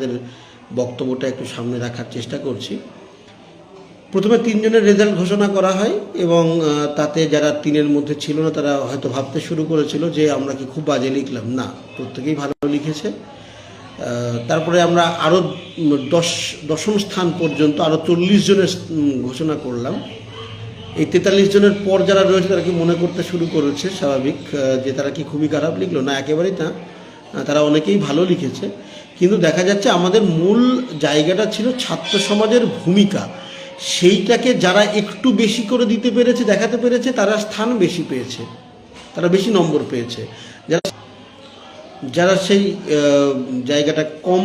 আমাদের বক্তব্যটা একটু সামনে রাখার চেষ্টা করছি। প্রথমে 3 জনের রেজাল্ট ঘোষণা করা হয় এবং তাতে যারা 3-এর মধ্যে ছিল না তারা হয়তো ভাবতে শুরু করেছিল যে আমরা কি খুব বাজে লিখলাম। না, প্রত্যেকেই ভালো লিখেছে। তারপরে আমরা আরও দশম স্থান পর্যন্ত আরও 40 জনের ঘোষণা করলাম। এই 43 জনের পর যারা রয়েছে তারা কি মনে করতে শুরু করেছে স্বাভাবিক যে তারা কি খুবই খারাপ লিখলো? না, একেবারেই না, তারা অনেকেই ভালো লিখেছে। কিন্তু দেখা যাচ্ছে আমাদের মূল জায়গাটা ছিল ছাত্র সমাজের ভূমিকা, সেইটাকে যারা একটু বেশি করে দিতে পেরেছে, দেখাতে পেরেছে, তারা স্থান বেশি পেয়েছে, তারা বেশি নম্বর পেয়েছে। যারা সেই জায়গাটা কম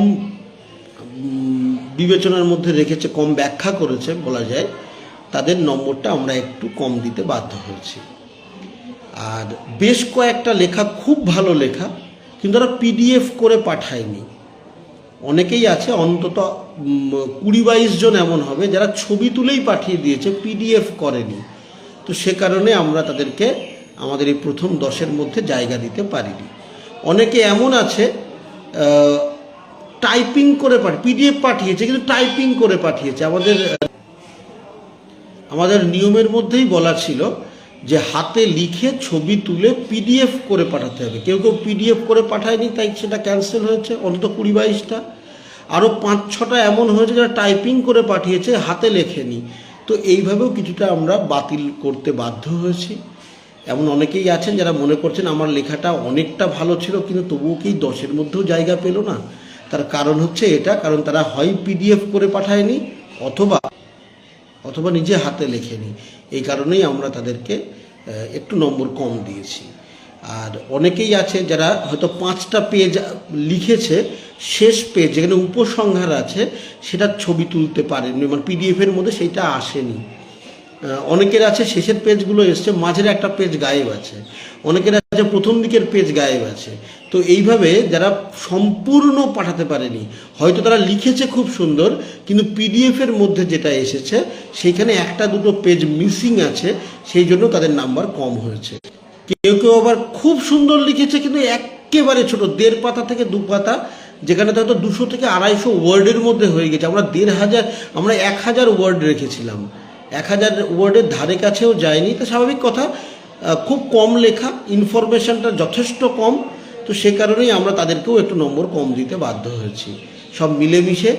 বিবেচনার মধ্যে রেখেছে, কম ব্যাখ্যা করেছে বলা যায়, তাদের নম্বরটা আমরা একটু কম দিতে বাধ্য হয়েছি। আর বেশ কয়েকটা লেখা খুব ভালো লেখা, কিন্তু তারা পিডিএফ করে পাঠায়নি। অনেকেই আছে, অন্তত 20-22 জন এমন হবে যারা ছবি তুলেই পাঠিয়ে দিয়েছে, পিডিএফ করেনি। তো সে কারণে আমরা তাদেরকে আমাদের এই প্রথম 10-এর মধ্যে জায়গা দিতে পারিনি। অনেকে এমন আছে টাইপিং করে পিডিএফ পাঠিয়েছে কিন্তু টাইপিং করে পাঠিয়েছে। আমাদের নিয়মের মধ্যেই বলা ছিল যে হাতে লিখে ছবি তুলে পিডিএফ করে পাঠাতে হবে। কেউ কেউ পিডিএফ করে পাঠায়নি, তাই সেটা ক্যান্সেল হয়েছে অন্তত 20-22টা। আরও 5-6টা এমন হয়েছে যারা টাইপিং করে পাঠিয়েছে, হাতে লেখেনি। তো এইভাবেও কিছুটা আমরা বাতিল করতে বাধ্য হয়েছি। এমন অনেকেই আছেন যারা মনে করছেন আমার লেখাটা অনেকটা ভালো ছিল কিন্তু তবুও কি 10-এর মধ্যেও জায়গা পেল না। তার কারণ হচ্ছে এটা, কারণ তারা হয় পিডিএফ করে পাঠায়নি অথবা নিজে হাতে লেখেনি। এই কারণেই আমরা তাদেরকে একটু নম্বর কম দিয়েছি। আর অনেকেই আছে যারা হয়তো 5টা পেজ লিখেছে, শেষ পেজ যেখানে উপসংহার আছে সেটা ছবি তুলতে পারেনি, মানে পিডিএফের মধ্যে সেইটা আসেনি। অনেকের আছে শেষের পেজগুলো এসছে, মাঝের একটা পেজ গায়েব আছে। অনেকের আছে প্রথম দিকের পেজ গায়েব আছে। তো এইভাবে যারা সম্পূর্ণ পাঠাতে পারেনি, হয়তো তারা লিখেছে খুব সুন্দর কিন্তু পিডিএফের মধ্যে যেটা এসেছে সেইখানে 1-2 পেজ মিসিং আছে, সেই জন্য তাদের নাম্বার কম হয়েছে। কেউ কেউ আবার খুব সুন্দর লিখেছে কিন্তু একেবারে ছোট, 1.5 পাতা থেকে 2 পাতা, যেখানে হয়তো 200 থেকে 250 ওয়ার্ডের মধ্যে হয়ে গেছে। আমরা 1000 ওয়ার্ড রেখেছিলাম, 1000 ওয়ার্ডের ধারে কাছেও যায়নি। তো স্বাভাবিক কথা, খুব কম লেখা, ইনফরমেশনটা যথেষ্ট কম। তো সে কারণেই আমরা তাদেরকেও একটু নম্বর কম দিতে বাধ্য হয়েছি। সব মিলেমিশে